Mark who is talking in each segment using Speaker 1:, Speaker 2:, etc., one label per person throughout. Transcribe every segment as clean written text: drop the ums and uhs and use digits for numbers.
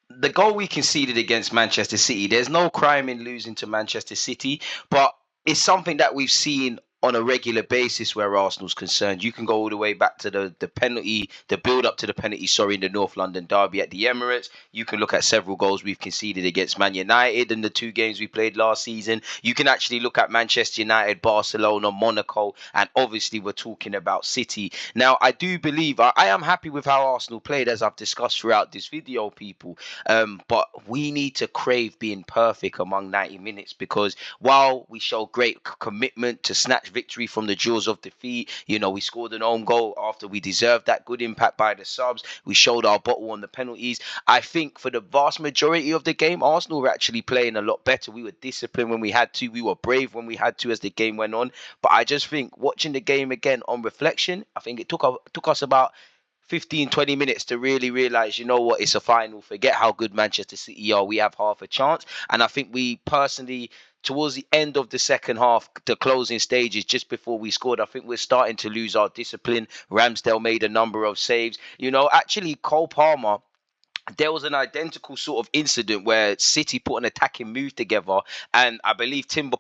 Speaker 1: the goal we conceded against Manchester City, there's no crime in losing to Manchester City, but it's something that we've seen on a regular basis where Arsenal's concerned. You can go all the way back to the penalty, the build up to the penalty, in the North London derby at the Emirates. You can look at several goals we've conceded against Man United in the 2 games we played last season. You can actually look at Manchester United, Barcelona, Monaco, and obviously we're talking about City. Now, I do believe, I am happy with how Arsenal played, as I've discussed throughout this video, people. But we need to crave being perfect among 90 minutes, because while we show great commitment to snatch victory from the jaws of defeat, we scored an own goal after we deserved that, good impact by the subs. We showed our bottle on the penalties. I think for the vast majority of the game, Arsenal were actually playing a lot better. We were disciplined when we had to. We were brave when we had to as the game went on. But I just think watching the game again on reflection, I think it took us about 15, 20 minutes to really realize, what, it's a final. Forget how good Manchester City are. We have half a chance. And I think we personally, towards the end of the second half, the closing stages, just before we scored, I think we're starting to lose our discipline. Ramsdale made a number of saves. Actually, Cole Palmer, there was an identical sort of incident where City put an attacking move together, and I believe Timber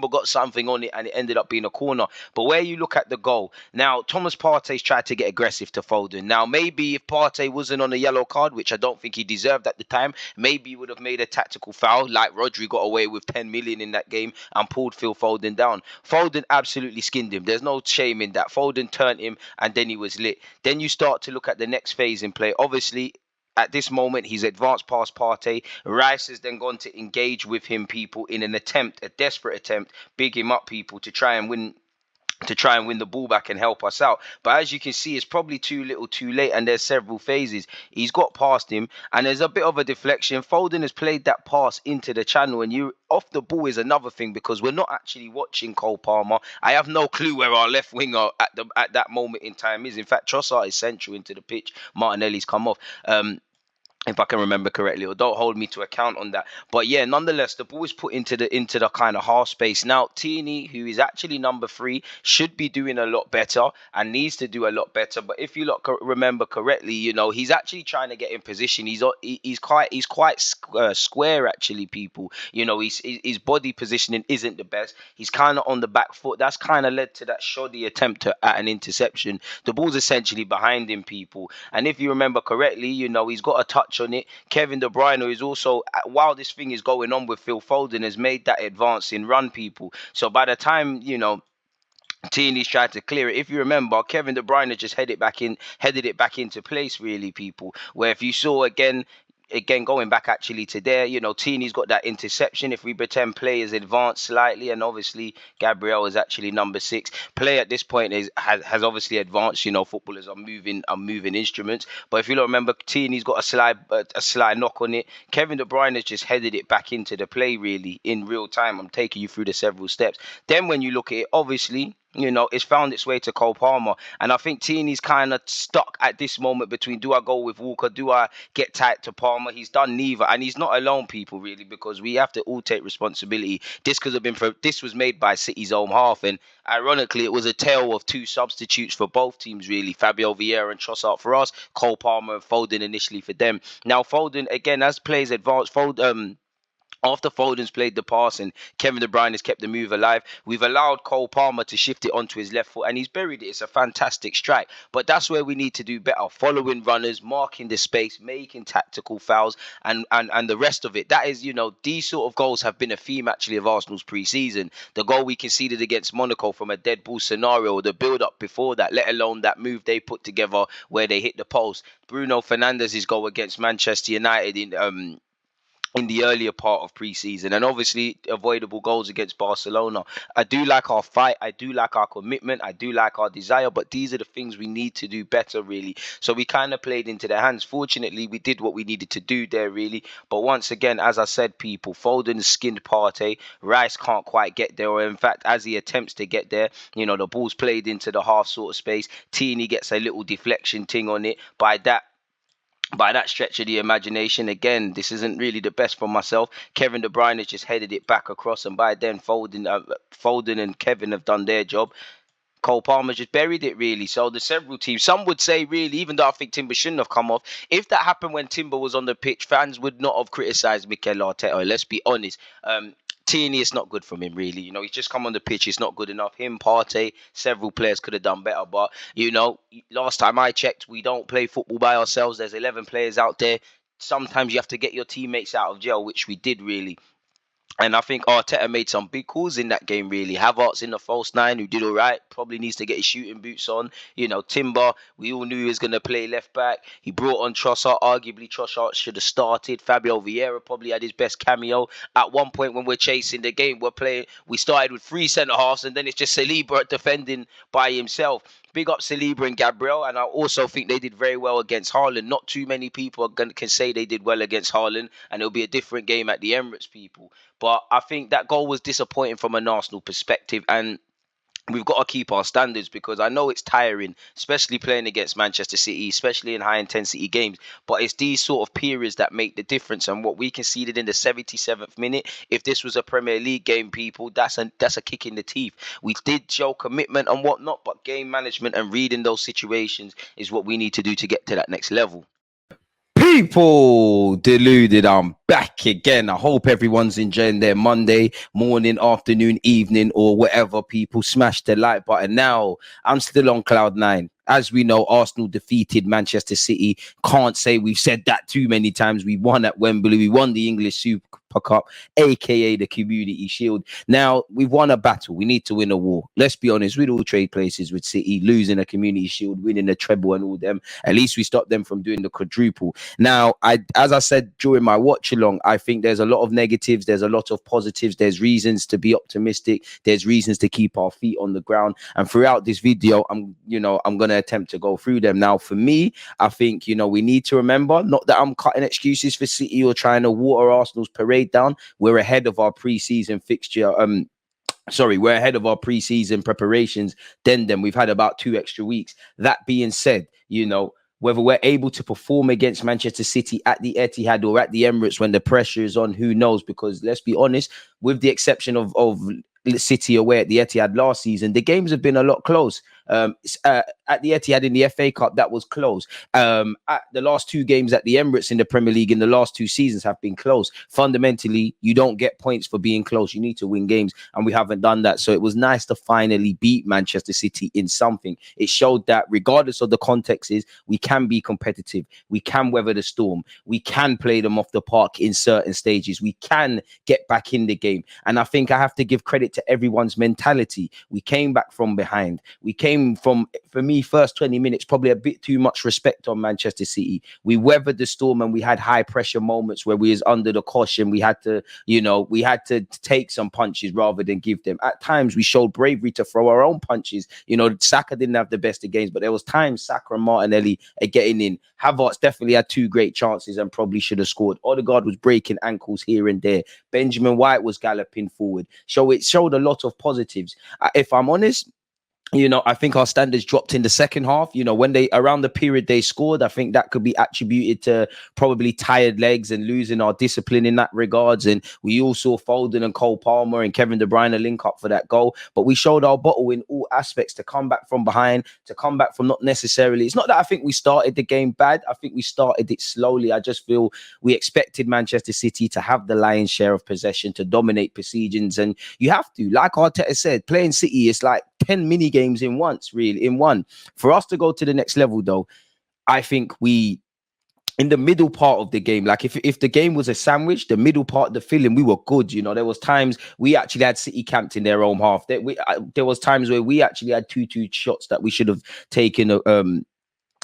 Speaker 1: got something on it, and it ended up being a corner. But where you look at the goal, now Thomas Partey's tried to get aggressive to Foden. Now, maybe if Partey wasn't on a yellow card, which I don't think he deserved at the time, maybe he would have made a tactical foul, like Rodri got away with 10 million in that game and pulled Phil Foden down. Foden absolutely skinned him. There's no shame in that. Foden turned him, and then he was lit. Then you start to look at the next phase in play. Obviously, at this moment, he's advanced past Partey. Rice has then gone to engage with him, people, in an attempt, a desperate attempt, big him up, people, to try and win the ball back and help us out. But as you can see, it's probably too little too late, and there's several phases. He's got past him, and there's a bit of a deflection. Foden has played that pass into the channel, and you off the ball is another thing, because we're not actually watching Cole Palmer. I have no clue where our left winger at that moment in time is. In fact, Trossard is central into the pitch. Martinelli's come off. If I can remember correctly, or don't hold me to account on that. But yeah, nonetheless, the ball is put into the kind of half space. Now, Tierney, who is actually number 3, should be doing a lot better and needs to do a lot better. But if you remember correctly, he's actually trying to get in position. He's quite square, actually, people. His body positioning isn't the best. He's kind of on the back foot. That's kind of led to that shoddy attempt at an interception. The ball's essentially behind him, people. And if you remember correctly, he's got a touch on it. Kevin De Bruyne is also, while this thing is going on with Phil Foden, has made that advance in run, people. So by the time, Tierney's tried to clear it, if you remember, Kevin De Bruyne just headed it back into place, really, people. Where if you saw again, going back actually to there, Tierney's got that interception. If we pretend play is advanced slightly, and obviously Gabriel is actually number 6. Play at this point has obviously advanced. Footballers are moving instruments. But if you don't remember, Tierney's got a slide knock on it. Kevin De Bruyne has just headed it back into the play, really, in real time. I'm taking you through the several steps. Then when you look at it, obviously, it's found its way to Cole Palmer. And I think Tierney's kind of stuck at this moment between, do I go with Walker? Do I get tight to Palmer? He's done neither. And he's not alone, people, really, because we have to all take responsibility. This was made by City's own half. And ironically, it was a tale of 2 substitutes for both teams, really. Fabio Vieira and Trossard for us, Cole Palmer and Foden initially for them. Now, Foden, again, as players advance, after Foden's played the pass and Kevin De Bruyne has kept the move alive, we've allowed Cole Palmer to shift it onto his left foot, and he's buried it. It's a fantastic strike. But that's where we need to do better. Following runners, marking the space, making tactical fouls, and the rest of it. That is, these sort of goals have been a theme, actually, of Arsenal's pre-season. The goal we conceded against Monaco from a dead ball scenario, the build-up before that, let alone that move they put together where they hit the post. Bruno Fernandes's goal against Manchester United in the earlier part of pre-season, and obviously avoidable goals against Barcelona. I do like our fight, I do like our commitment, I do like our desire, but these are the things we need to do better, really. So we kind of played into their hands. Fortunately, we did what we needed to do there, really. But once again, as I said, people, Foden skinned Partey. Rice can't quite get there, or in fact, as he attempts to get there, the ball's played into the half sort of space. Tierney gets a little deflection ting on it. By that stretch of the imagination, again, this isn't really the best for myself. Kevin De Bruyne has just headed it back across, and by then Foden and Kevin have done their job. Cole Palmer just buried it, really. So the several teams, some would say, really, even though I think Timber shouldn't have come off, if that happened when Timber was on the pitch, fans would not have criticised Mikel Arteta. Let's be honest. Tierney is not good from him, really. He's just come on the pitch. It's not good enough. Him, Partey, several players could have done better. But, last time I checked, we don't play football by ourselves. There's 11 players out there. Sometimes you have to get your teammates out of jail, which we did, really. And I think Arteta made some big calls in that game, really. Havertz in the false nine, who did all right. Probably needs to get his shooting boots on. Timber, we all knew he was going to play left back. He brought on Trossard. Arguably, Trossard should have started. Fabio Vieira probably had his best cameo. At one point when we're chasing the game, we started with 3 centre-halves, and then it's just Saliba defending by himself. Big up Saliba and Gabriel, and I also think they did very well against Haaland. Not too many people can say they did well against Haaland, and it'll be a different game at the Emirates, people. But I think that goal was disappointing from an Arsenal perspective, and we've got to keep our standards, because I know it's tiring, especially playing against Manchester City, especially in high-intensity games. But it's these sort of periods that make the difference. And what we conceded in the 77th minute, if this was a Premier League game, people, that's a kick in the teeth. We did show commitment and whatnot, but game management and reading those situations is what we need to do to get to that next level.
Speaker 2: People, Deluded, I'm back again. I hope everyone's enjoying their Monday morning, afternoon, evening, or whatever. People, smash the like button. Now, I'm still on cloud 9. As we know, Arsenal defeated Manchester City. Can't say we've said that too many times. We won at Wembley. We won the English Super Cup, aka the Community Shield. Now, we've won a battle. We need to win a war. Let's be honest, we'd all trade places with City, losing a Community Shield, winning a treble and all them. At least we stopped them from doing the quadruple. Now, as I said during my watch along, I think there's a lot of negatives. There's a lot of positives. There's reasons to be optimistic. There's reasons to keep our feet on the ground. And throughout this video, I'm going to attempt to go through them. Now, for me, I think, we need to remember, not that I'm cutting excuses for City or trying to water Arsenal's parade down. We're ahead of our pre-season fixture. We're ahead of our pre-season preparations. Then we've had about 2 extra weeks. That being said, whether we're able to perform against Manchester City at the Etihad or at the Emirates when the pressure is on, who knows? Because let's be honest, with the exception of City away at the Etihad last season, the games have been a lot close. At the Etihad in the FA Cup, that was close. At the last 2 games at the Emirates in the Premier League in the last 2 seasons have been close. Fundamentally, you don't get points for being close. You need to win games, and we haven't done that. So it was nice to finally beat Manchester City in something. It showed that regardless of the context, we can be competitive. We can weather the storm. We can play them off the park in certain stages. We can get back in the game. And I think I have to give credit to everyone's mentality. We came back from behind. We came from, for me, first 20 minutes, probably a bit too much respect on Manchester City. We weathered the storm, and we had high pressure moments where we was under the caution. We had to take some punches rather than give them. At times we showed bravery to throw our own punches. Saka didn't have the best of games, but there was times Saka and Martinelli are getting in. Havertz definitely had 2 great chances and probably should have scored. Odegaard was breaking ankles here and there. Benjamin White was galloping forward. So it showed a lot of positives. If I'm honest, I think our standards dropped in the second half. When around the period they scored, I think that could be attributed to probably tired legs and losing our discipline in that regards. And we all saw Foden and Cole Palmer and Kevin De Bruyne link up for that goal. But we showed our bottle in all aspects to come back from behind, to come back from not necessarily. It's not that I think we started the game bad. I think we started it slowly. I just feel we expected Manchester City to have the lion's share of possession, to dominate proceedings. And you have to, like Arteta said, playing City is like 10 mini games in one. For us to go to the next level, though, I think we, in the middle part of the game, like if the game was a sandwich, the middle part of the filling, we were good. There was times we actually had City camped in their own half. There was times where we actually had 2-2 shots that we should have taken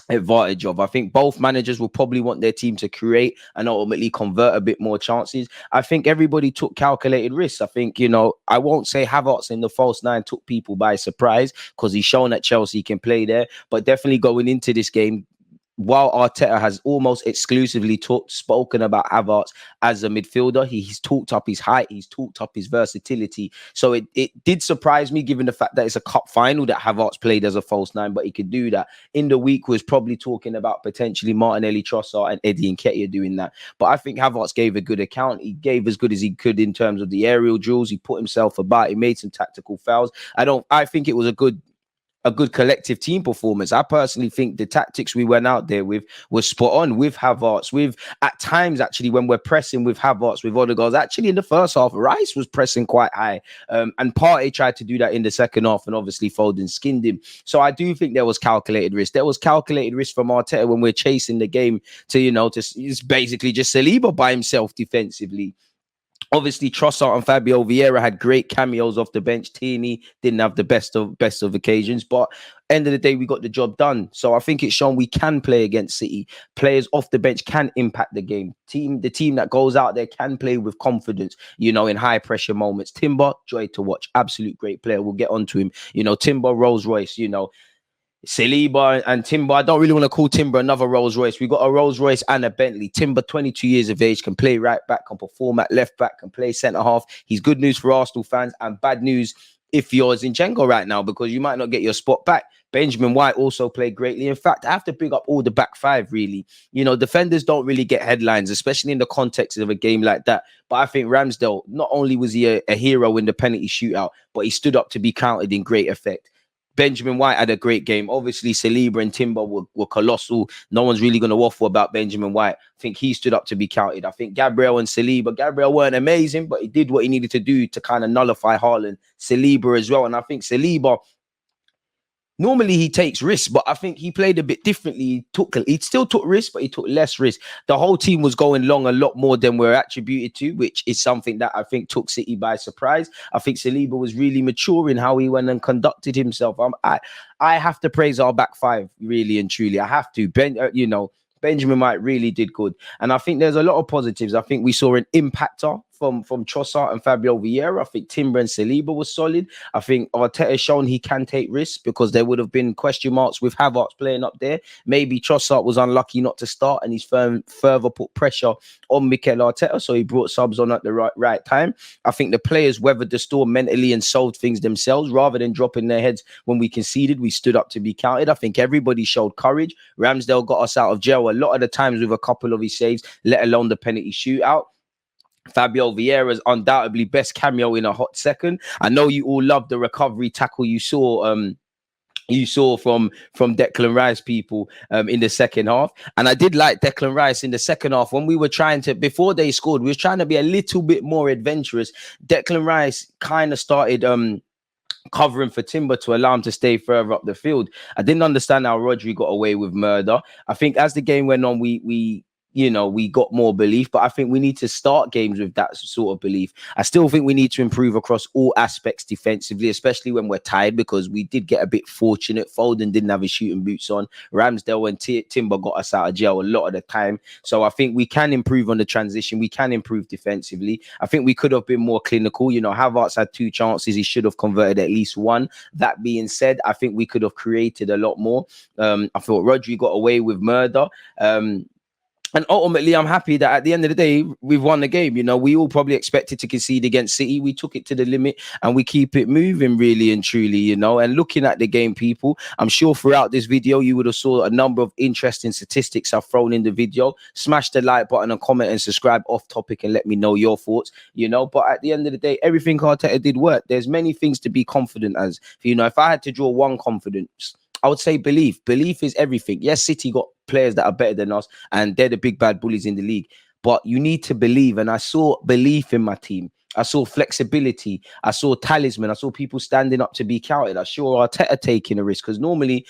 Speaker 2: advantage of. I think both managers will probably want their team to create and ultimately convert a bit more chances. I think everybody took calculated risks. I think, I won't say Havertz in the false 9 took people by surprise, because he's shown that Chelsea can play there, but definitely going into this game, while Arteta has almost exclusively spoken about Havertz as a midfielder, he's talked up his height, he's talked up his versatility. So it did surprise me, given the fact that it's a cup final, that Havertz played as a false 9, but he could do that. In the week was probably talking about potentially Martinelli, Trossard and Eddie Nketiah doing that. But I think Havertz gave a good account. He gave as good as he could in terms of the aerial duels. He put himself about. He made some tactical fouls. I think it was a good a good collective team performance. I personally think the tactics we went out there with was spot on with Havertz, with at times actually when we're pressing with Havertz, with Odegaard. Actually in the first half, Rice was pressing quite high. And Partey tried to do that in the second half, and obviously Foden skinned him. So I do think there was calculated risk. There was calculated risk from Arteta when we're chasing the game to, it's basically just Saliba by himself defensively. Obviously, Trossard and Fabio Vieira had great cameos off the bench. Tierney didn't have the best of occasions, but end of the day, we got the job done. So I think it's shown we can play against City. Players off the bench can impact the game. The team that goes out there can play with confidence, in high pressure moments. Timber, joy to watch. Absolute great player. We'll get onto him. Timber, Rolls Royce, Saliba and Timber. I don't really want to call Timber another Rolls Royce. We got a Rolls Royce and a Bentley. Timber, 22 years of age, can play right back, can perform at left back, can play centre half. He's good news for Arsenal fans and bad news if you're Zinchenko right now, because you might not get your spot back. Benjamin White also played greatly. In fact, I have to big up all the back five, really. Defenders don't really get headlines, especially in the context of a game like that. But I think Ramsdale, not only was he a hero in the penalty shootout, but he stood up to be counted in great effect. Benjamin White had a great game. Obviously, Saliba and Timber were colossal. No one's really going to waffle about Benjamin White. I think he stood up to be counted. I think Gabriel weren't amazing, but he did what he needed to do to kind of nullify Haaland. Saliba as well. And I think Saliba, normally he takes risks, but I think he played a bit differently. He still took risks, but he took less risks. The whole team was going long a lot more than we're attributed to, which is something that I think took City by surprise. I think Saliba was really mature in how he went and conducted himself. I have to praise our back five, really and truly. I have to. Benjamin White really did good. And I think there's a lot of positives. I think we saw an impactor from Trossard and Fabio Vieira. I think Timber and Saliba was solid. I think Arteta shown he can take risks, because there would have been question marks with Havertz playing up there. Maybe Trossard was unlucky not to start, and he's further put pressure on Mikel Arteta, so he brought subs on at the right time. I think the players weathered the storm mentally and solved things themselves rather than dropping their heads when we conceded. We stood up to be counted. I think everybody showed courage. Ramsdale got us out of jail a lot of the times with a couple of his saves, let alone the penalty shootout. Fabio Vieira's undoubtedly best cameo in a hot second. I know you all loved the recovery tackle you saw from Declan Rice, people, in the second half. And I did like Declan Rice in the second half when we were trying to, before they scored, we were trying to be a little bit more adventurous. Declan Rice kind of started covering for Timber to allow him to stay further up the field. I didn't understand how Rodri got away with murder. I think as the game went on, we got more belief, but I think we need to start games with that sort of belief. I still think we need to improve across all aspects defensively, especially when we're tired, because we did get a bit fortunate. Foden didn't have his shooting boots on. Ramsdale and Timber got us out of jail a lot of the time. So I think we can improve on the transition. We can improve defensively. I think we could have been more clinical. Havertz had 2 chances. He should have converted at least 1. That being said, I think we could have created a lot more. I thought Rodri got away with murder. And ultimately, I'm happy that at the end of the day, we've won the game. We all probably expected to concede against City. We took it to the limit and we keep it moving, really and truly, And looking at the game, people, I'm sure throughout this video, you would have saw a number of interesting statistics I've thrown in the video. Smash the like button and comment and subscribe off topic and let me know your thoughts, But at the end of the day, everything Arteta did work. There's many things to be confident as. If I had to draw one confidence, I would say belief. Belief is everything. Yes, City got players that are better than us, and they're the big bad bullies in the league. But you need to believe, and I saw belief in my team. I saw flexibility. I saw talisman. I saw people standing up to be counted. I saw Arteta taking a risk, because normally,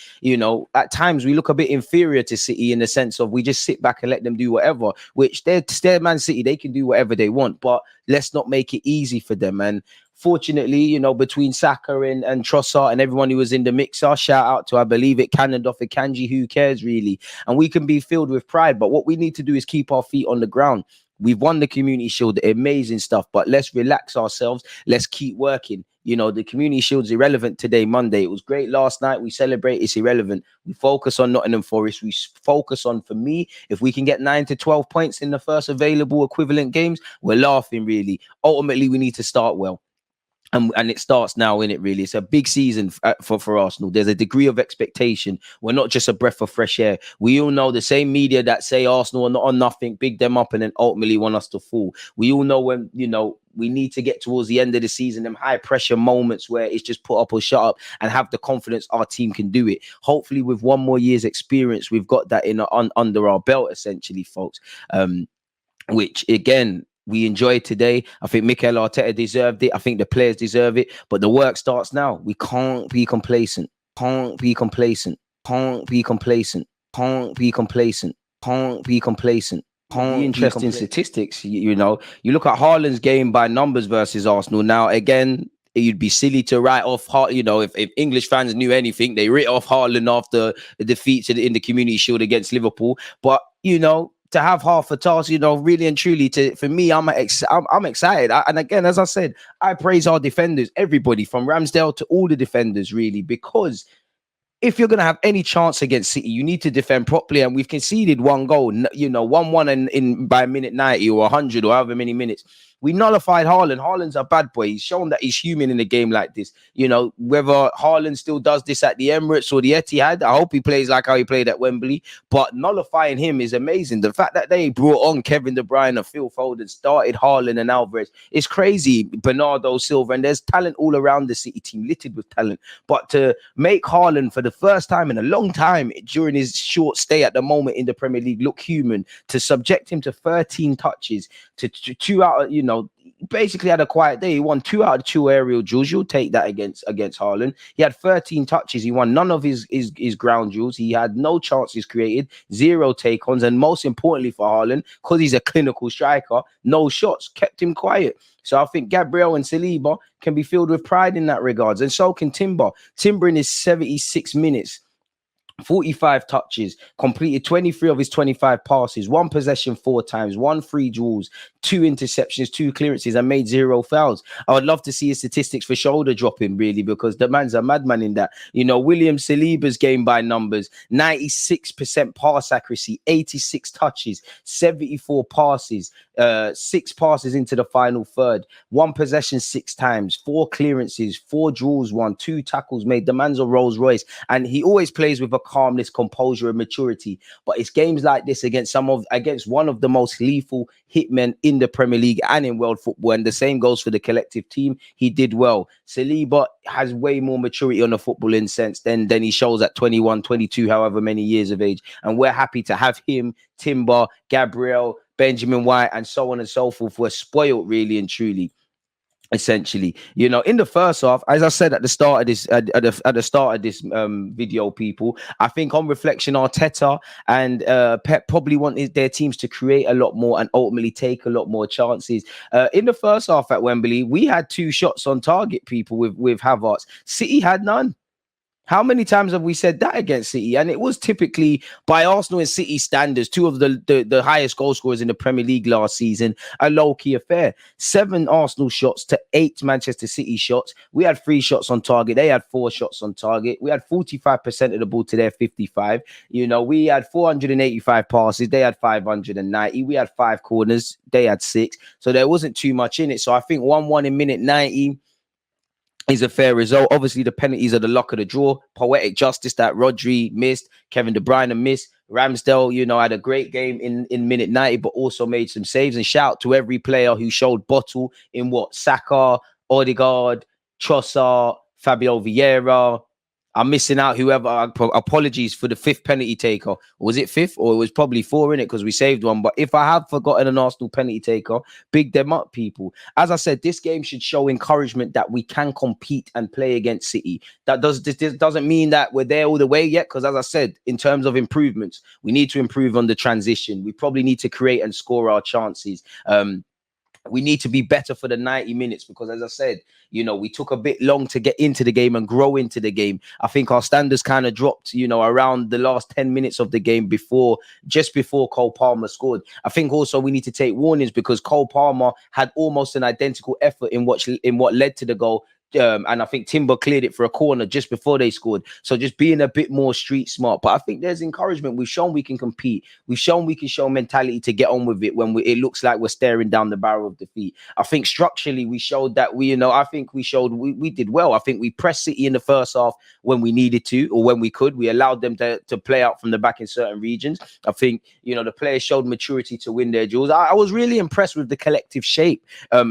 Speaker 2: at times we look a bit inferior to City in the sense of we just sit back and let them do whatever, which they're Man City. They can do whatever they want, but let's not make it easy for them. And fortunately, between Saka and Trossard and everyone who was in the mixer, shout out to, I believe it, Canada for Kanji, who cares really? And we can be filled with pride, but what we need to do is keep our feet on the ground. We've won the Community Shield, amazing stuff, but let's relax ourselves. Let's keep working. The Community Shield's irrelevant today, Monday. It was great last night. We celebrate. It's irrelevant. We focus on Nottingham Forest. We focus on, for me, if we can get 9 to 12 points in the first available equivalent games, we're laughing, really. Ultimately, we need to start well. And it starts now, innit, really. It's a big season for Arsenal. There's a degree of expectation. We're not just a breath of fresh air. We all know the same media that say Arsenal are not on nothing, big them up, and then ultimately want us to fall. We all know when, We need to get towards the end of the season, them high pressure moments where it's just put up or shut up, and have the confidence our team can do it. Hopefully, with one more year's experience, we've got that under our belt, essentially, folks. Which again, we enjoyed today. I think Mikel Arteta deserved it. I think the players deserve it. But the work starts now. We can't be complacent. Can't be complacent. Can't be complacent. Can't be complacent. Can't be complacent. The interesting statistics, you know, you look at Haaland's game by numbers versus Arsenal. Now, again, you'd be silly to write off, you know, if English fans knew anything, they writ off Haaland after the defeats in the Community Shield against Liverpool. But, you know, to have half a task, you know, really and truly, for me, I'm excited. And again, as I said, I praise our defenders, everybody from Ramsdale to all the defenders, really, because if you're going to have any chance against City, you need to defend properly. And we've conceded one goal, you know, 1-1 in by minute 90 or 100 or however many minutes. We nullified Haaland. Haaland's a bad boy. He's shown that he's human in a game like this. You know, whether Haaland still does this at the Emirates or the Etihad, I hope he plays like how he played at Wembley. But nullifying him is amazing. The fact that they brought on Kevin De Bruyne and Phil Foden, started Haaland and Alvarez, is crazy. Bernardo Silva, and there's talent all around the City team, littered with talent. But to make Haaland for the first time in a long time during his short stay at the moment in the Premier League look human, to subject him to 13 touches, to 2 out of, you know, basically had a quiet day. He won 2 out of 2 aerial duels. You'll take that against Haaland. He had 13 touches. He won none of his ground duels. He had no chances created, 0 take-ons, and most importantly for Haaland, because he's a clinical striker, no shots, kept him quiet. So I think Gabriel and Saliba can be filled with pride in that regards, and so can Timber. Timber in his 76 minutes, 45 touches, completed 23 of his 25 passes, 1 possession 4 times, 1 free duels, 2 interceptions, 2 clearances, and made 0 fouls. I would love to see his statistics for shoulder dropping, really, because the man's a madman in that. You know, William Saliba's game by numbers, 96% pass accuracy, 86 touches, 74 passes, 6 passes into the final third, 1 possession 6 times, 4 clearances, 4 duels won, 2 tackles made. The man's a Rolls Royce, and he always plays with a calmness, composure, and maturity. But it's games like this against one of the most lethal hitmen in the Premier League and in world football, and the same goes for the collective team. He did well. Saliba has way more maturity on the footballing sense than he shows at 21, 22, however many years of age, and we're happy to have him, Timber, Gabriel, Benjamin White, and so on and so forth. We're spoiled, really and truly. Essentially, you know, in the first half, as I said at the start of this, at the start of this video, people, I think on reflection, Arteta and Pep probably wanted their teams to create a lot more and ultimately take a lot more chances. In the first half at Wembley, we had 2 shots on target, people, with Havertz. City had none. How many times have we said that against City? And it was typically, by Arsenal and City standards, 2 of the highest goal scorers in the Premier League last season, a low-key affair. 7 Arsenal shots to 8 Manchester City shots. We had 3 shots on target. They had 4 shots on target. We had 45% of the ball to their 55. You know, we had 485 passes. They had 590. We had 5 corners. They had 6. So there wasn't too much in it. So I think 1-1 in minute 90 is a fair result. Obviously, the penalties are the luck of the draw. Poetic justice that Rodri missed, Kevin De Bruyne missed. Ramsdale, you know, had a great game in minute 90, but also made some saves. And shout out to every player who showed bottle in Saka, Odegaard, Trossard, Fabio Vieira. I'm missing out whoever. Apologies for the 5th penalty taker. Was it 5th? Or it was probably 4 in it because we saved one. But if I have forgotten an Arsenal penalty taker, big them up, people. As I said, this game should show encouragement that we can compete and play against City. This doesn't mean that we're there all the way yet, because as I said, in terms of improvements, we need to improve on the transition. We probably need to create and score our chances. We need to be better for the 90 minutes because, as I said, you know, we took a bit long to get into the game and grow into the game. I think our standards kind of dropped, you know, around the last 10 minutes of the game just before Cole Palmer scored. I think also we need to take warnings because Cole Palmer had almost an identical effort in what led to the goal and I think Timber cleared it for a corner just before they scored. So just being a bit more street smart. But I think there's encouragement. We've shown we can compete. We've shown we can show mentality to get on with it when it looks like we're staring down the barrel of defeat. I think structurally we showed that I think we showed we did well. I think we pressed City in the first half when we needed to or when we could. We allowed them to play out from the back in certain regions. I think, the players showed maturity to win their duels. I was really impressed with the collective shape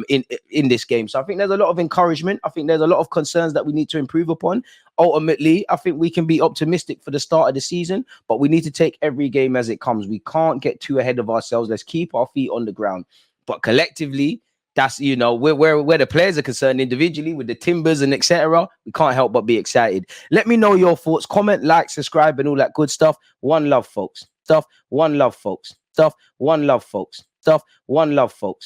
Speaker 2: in this game. So I think there's a lot of encouragement. I think there's a lot of concerns that we need to improve upon. Ultimately, I think we can be optimistic for the start of the season, but we need to take every game as it comes. We can't get too ahead of ourselves. Let's keep our feet on the ground. But collectively, that's, where the players are concerned individually with the Timbers and etc. We can't help but be excited. Let me know your thoughts. Comment, like, subscribe, and all that good stuff. One love, folks. One love, folks. One love, folks. One love, folks.